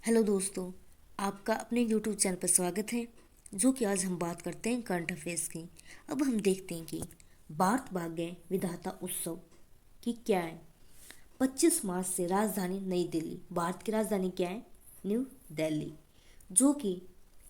Hello दोस्तों, आपका अपने यूट्यूब चैनल पर स्वागत है। जो कि आज हम बात करते हैं करंट अफेयर्स की। अब हम देखते हैं कि भारत भाग्य विधाता उत्सव की क्या है। 25 मार्च से राजधानी नई दिल्ली, भारत की राजधानी क्या है? न्यू दिल्ली। जो कि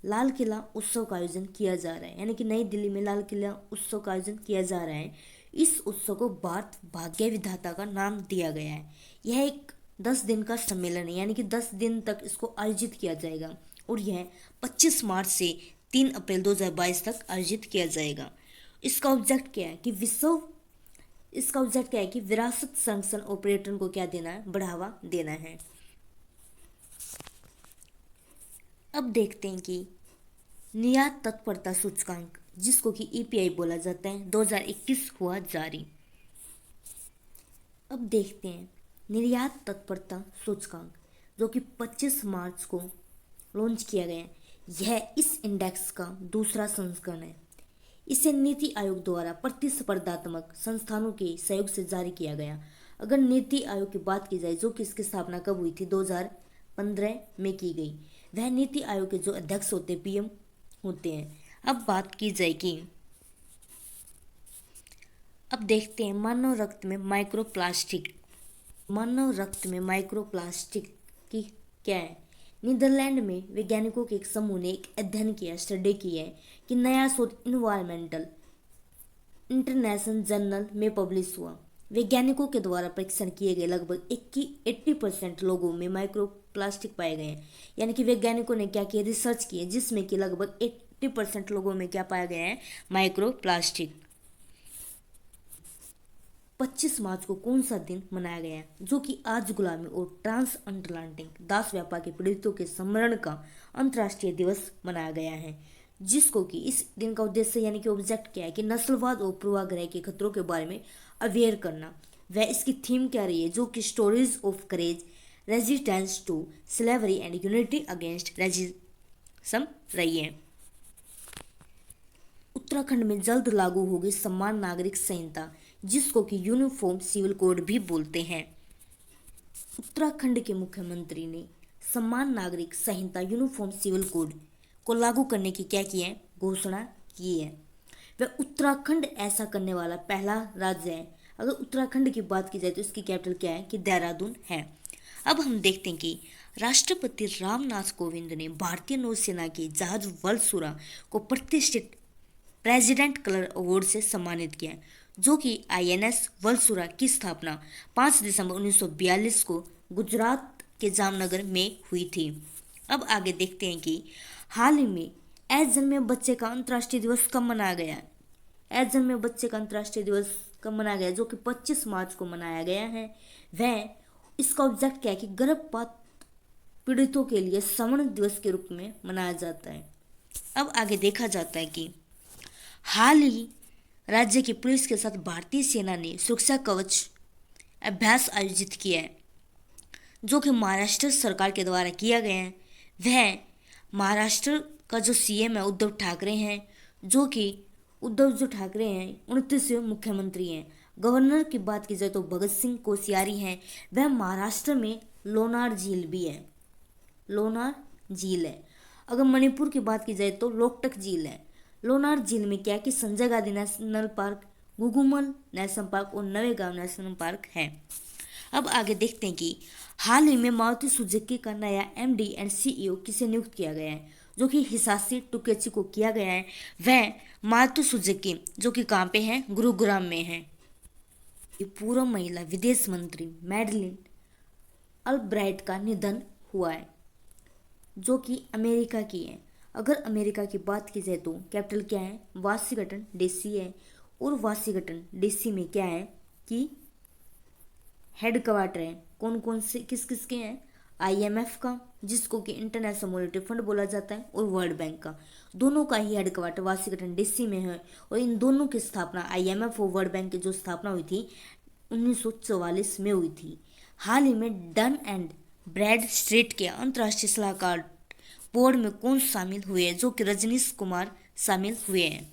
लाल किला उत्सव का आयोजन किया जा रहा है, यानी कि नई दिल्ली में लाल किला उत्सव का आयोजन किया जा रहा है। इस उत्सव को भारत भाग्य विधाता का नाम दिया गया है। यह एक 10 दिन का सम्मेलन है, यानी कि 10 दिन तक इसको आयोजित किया जाएगा और यह 25 मार्च से 3 अप्रैल 2022 तक आयोजित किया जाएगा। इसका ऑब्जेक्ट क्या है कि विरासत संरक्षण और पर्यटन को क्या देना है? बढ़ावा देना है। अब देखते हैं कि निर्यात तत्परता सूचकांक, जिसको कि ईपीआई बोला जाता है, 2021 हुआ जारी। अब देखते हैं निर्यात तत्परता सूचकांक, जो कि 25 मार्च को लॉन्च किया गया है। यह इस इंडेक्स का दूसरा संस्करण है। इसे नीति आयोग द्वारा प्रतिस्पर्धात्मक संस्थानों के सहयोग से जारी किया गया। अगर नीति आयोग की बात की जाए, जो कि इसकी स्थापना कब हुई थी? 2015 में की गई। वह नीति आयोग के जो अध्यक्ष होते हैं, पीएम होते हैं। अब बात की जाए कि अब देखते हैं मानव रक्त में माइक्रोप्लास्टिक की क्या है। नीदरलैंड में वैज्ञानिकों के एक समूह ने एक अध्ययन किया, स्टडी की है कि नया शोध इन्वायरमेंटल इंटरनेशनल जर्नल में पब्लिश हुआ। वैज्ञानिकों के द्वारा परीक्षण किए गए लगभग 80% लोगों में माइक्रोप्लास्टिक पाए गए हैं। यानी कि वैज्ञानिकों ने क्या किया? रिसर्च की है, जिसमें कि लगभग 80% लोगों में क्या पाया गया है? माइक्रोप्लास्टिक। 25 मार्च को कौन सा दिन मनाया गया है? जो कि आज गुलामी और ट्रांस अटलांटिक दास व्यापार के पीड़ितों के स्मरण का अंतर्राष्ट्रीय दिवस मनाया गया है। जिसको कि इस दिन का उद्देश्य, यानी कि ऑब्जेक्ट क्या है कि नस्लवाद और पूर्वाग्रह के खतरों के बारे में अवेयर करना। वह इसकी थीम क्या रही है? जो कि stories of courage, resistance to slavery and unity against racism रही है। उत्तराखंड में जल्द लागू होगी समान नागरिक संहिता, जिसको कि यूनिफॉर्म सिविल कोड भी बोलते हैं। उत्तराखंड के मुख्यमंत्री ने समान नागरिक संहिता यूनिफॉर्म सिविल कोड को लागू करने की क्या की है? घोषणा की है। वह उत्तराखंड ऐसा करने वाला पहला राज्य है। अगर उत्तराखंड की बात की जाए तो इसकी कैपिटल क्या है? कि देहरादून है। अब हम देखते हैं कि राष्ट्रपति रामनाथ कोविंद ने भारतीय नौसेना के जहाज वलसुरा को प्रतिष्ठित प्रेसिडेंट कलर अवार्ड से सम्मानित किया, जो कि आईएनएस वलसुरा की स्थापना 5 दिसंबर 1942 को गुजरात के जामनगर में हुई थी। अब आगे देखते हैं कि हाल ही में एज जन्मे बच्चे का अंतर्राष्ट्रीय दिवस कब मनाया गया है? एज जन्मे बच्चे का अंतर्राष्ट्रीय दिवस कब मनाया गया? जो कि 25 मार्च को मनाया गया है। वह इसका ऑब्जेक्ट क्या है कि गर्भपात पीड़ितों के लिए श्रवण दिवस के रूप में मनाया जाता है। अब आगे देखा जाता है कि हाल ही राज्य की पुलिस के साथ भारतीय सेना ने सुरक्षा कवच अभ्यास आयोजित किया है, जो कि महाराष्ट्र सरकार के द्वारा किया गया है। वह महाराष्ट्र का जो सीएम है उद्धव ठाकरे हैं, जो कि उद्धव जो ठाकरे हैं 29वें मुख्यमंत्री हैं। गवर्नर की बात की जाए तो भगत सिंह कोश्यारी हैं। वह महाराष्ट्र में लोनार झील भी है, लोनार झील है। अगर मणिपुर की बात की जाए तो लोकटक झील है। लोनार झील में क्या है कि Sanjay Gandhi national park, Gugamal national park और नवेगांव नेशनल पार्क है। अब आगे देखते हैं कि हाल ही में मारुति सुजुकी का नया एमडी एंड सीईओ किसे नियुक्त किया गया है? जो कि हिसाशी टुकेची को किया गया है। वह मारुति सुजुकी, जो कि कहाँ पे है? गुरुग्राम में है। पूर्व महिला विदेश मंत्री मैडलिन अल्ब्राइट का निधन हुआ है, जो कि अमेरिका की है। अगर अमेरिका की बात की जाए तो कैपिटल क्या है? वाशिंगटन डीसी है। और वाशिंगटन डीसी में क्या है कि हेड क्वार्टर है। कौन कौन से किस किस के हैं? आईएमएफ का, जिसको कि इंटरनेशनल मॉनेटरी फंड बोला जाता है, और वर्ल्ड बैंक का। दोनों का ही हेड क्वार्टर वाशिंगटन डीसी में है। और इन दोनों की स्थापना, आईएमएफ और वर्ल्ड बैंक की जो स्थापना हुई थी 1944 में हुई थी। हाल ही में डन एंड ब्रैड स्ट्रीट के अंतर्राष्ट्रीय सलाहकार बोर्ड में कौन शामिल हुए हैं? जो कि रजनीश कुमार शामिल हुए हैं।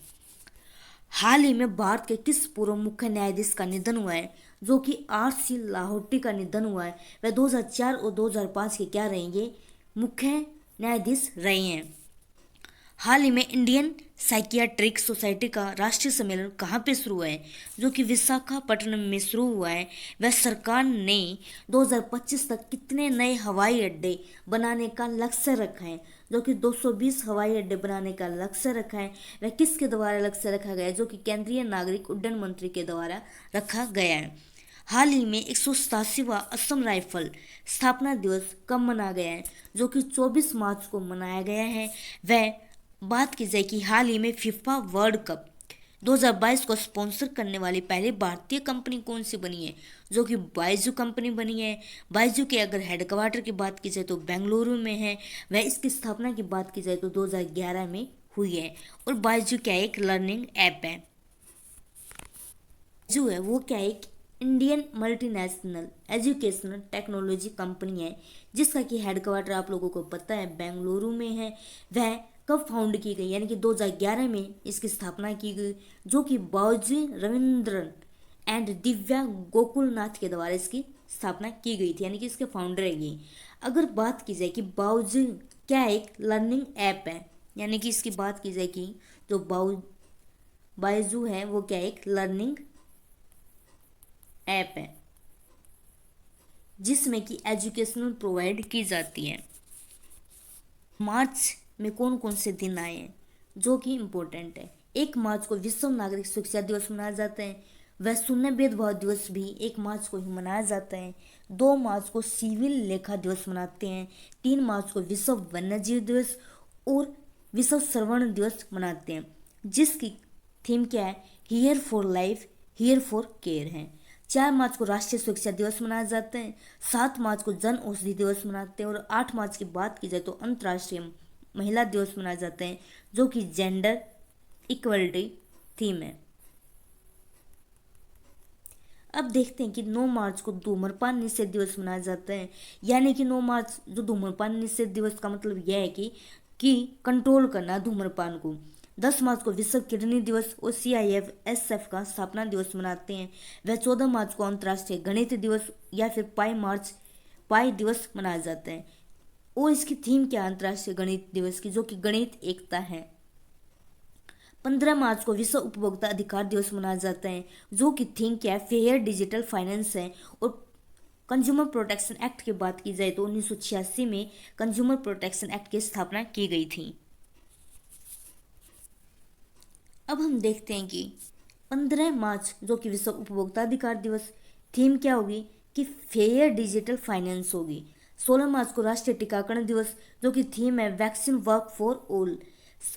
हाल ही में भारत के किस पूर्व मुख्य न्यायाधीश का निधन हुआ है? जो कि आर सी लाहोटी का निधन हुआ है। वह 2004 और 2005 के क्या रहेंगे? मुख्य न्यायाधीश रहे हैं। हाल ही में इंडियन साइकियाट्रिक सोसाइटी का राष्ट्रीय सम्मेलन कहाँ पे शुरू हुआ है, जो कि विशाखापट्टनम में शुरू हुआ है। वह सरकार ने 2025 तक कितने नए हवाई अड्डे बनाने का लक्ष्य रखा है, जो कि 220 हवाई अड्डे बनाने का लक्ष्य रखा है। वह किसके द्वारा लक्ष्य रखा गया है, जो कि केंद्रीय नागरिक उड्डयन मंत्री के द्वारा रखा गया है। हाल ही में 187वां असम राइफल स्थापना दिवस कब मनाया गया है, जो कि 24 मार्च को मनाया गया है। वह बात की जाए कि हाल ही में फीफा वर्ल्ड कप 2022 को स्पॉन्सर करने वाली पहली भारतीय कंपनी कौन सी बनी है, जो कि बाइजू कंपनी बनी है। बाइजू के अगर हेडक्वार्टर की बात की जाए तो बेंगलुरु में है। वह इसकी स्थापना की बात की जाए तो 2011 में हुई है। और बाइजू क्या एक लर्निंग ऐप है। जो है वो क्या एक Indian multinational educational technology company है, जिसका कि हेडक्वार्टर आप लोगों को पता है बेंगलुरु में है। वह कब फाउंड की गई, यानी कि 2011 में इसकी स्थापना की गई, जो कि बाबूजी रविंद्रन एंड दिव्या गोकुलनाथ के द्वारा इसकी स्थापना की गई थी, यानी कि इसके फाउंडर है ये। अगर बात की जाए कि बाबूजी क्या एक लर्निंग ऐप है, यानी कि इसकी बात की जाए कि जो बायजू है वो क्या एक लर्निंग ऐप है, जिसमें कि एजुकेशनल प्रोवाइड की जाती है। मार्च में कौन कौन से दिन आए हैं, जो कि इम्पोर्टेंट है। 1 मार्च को विश्व नागरिक शिक्षा दिवस मनाया जाता है। वह शून्य भेदभाव दिवस भी 1 मार्च को ही मनाया जाता है। 2 मार्च को सिविल लेखा दिवस मनाते हैं। 3 मार्च को विश्व वन्यजीव दिवस और विश्व श्रवण दिवस मनाते हैं, जिसकी थीम क्या है, here for life here for care है। 4 मार्च को राष्ट्रीय शिक्षा दिवस मनाया जाता है। 7 मार्च को जन औषधि दिवस मनाते हैं। और 8 मार्च की बात की जाए तो अंतर्राष्ट्रीय महिला दिवस मनाए जाते हैं, जो कि जेंडर इक्वलिटी थीम है। अब देखते हैं कि 9 मार्च को धूम्रपान निषेध दिवस मनाया जाता है, यानी कि 9 मार्च जो धूम्रपान निषेध दिवस का मतलब यह है कि कंट्रोल करना धूम्रपान को। 10 मार्च को विश्व किडनी दिवस और CIF-SF का स्थापना दिवस मनाते हैं। वह 14 मार्च को अंतर्राष्ट्रीय गणित दिवस या फिर पाई दिवस मनाया जाता है। और इसकी थीम क्या है अंतर्राष्ट्रीय गणित दिवस की, जो कि गणित एकता है। 15 मार्च को विश्व उपभोक्ता अधिकार दिवस मनाया जाता है, जो कि थीम क्या है, फेयर डिजिटल फाइनेंस है। और कंज्यूमर प्रोटेक्शन एक्ट की बात की जाए तो 1986 में कंज्यूमर प्रोटेक्शन एक्ट की स्थापना की गई थी। अब हम देखते हैं कि 15 मार्च जो कि विश्व उपभोक्ता अधिकार दिवस, थीम क्या होगी कि फेयर डिजिटल फाइनेंस होगी। 16 मार्च को राष्ट्रीय टीकाकरण दिवस, जो कि थीम है वैक्सीन वर्क फॉर ऑल।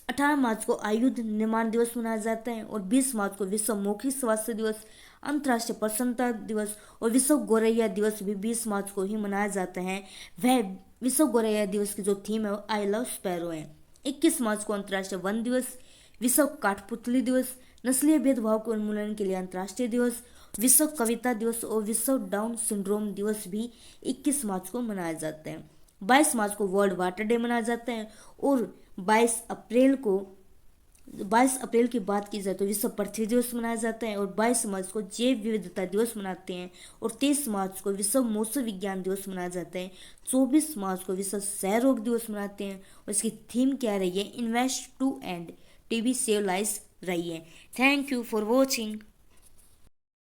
18 मार्च को आयुध निर्माण दिवस मनाया जाता है। और 20 मार्च को विश्व मौखिक स्वास्थ्य दिवस, अंतर्राष्ट्रीय प्रसन्नता दिवस और विश्व गौरैया दिवस भी 20 मार्च को ही मनाया जाता है। वह विश्व गौरैया दिवस की जो थीम है वो आई लव स्पैरो है। 21 मार्च को अंतर्राष्ट्रीय वन दिवस, विश्व काठपुतली दिवस, नस्लीय भेदभाव के उन्मूलन के लिए अंतर्राष्ट्रीय दिवस, विश्व कविता दिवस और विश्व डाउन सिंड्रोम दिवस भी 21 मार्च को मनाया जाता है। 22 मार्च को वर्ल्ड वाटर डे मनाया जाता है। और 22 अप्रैल की बात की जाए तो विश्व पृथ्वी दिवस मनाया जाता है। और 22 मार्च को जैव विविधता दिवस मनाते हैं। और 23 मार्च को विश्व मौसम विज्ञान दिवस मनाया जाता है। 24 मार्च को विश्व क्षय रोग दिवस मनाते हैं। और इसकी थीम क्या रही है, invest to end TB save lives रही है। Thank you for watching.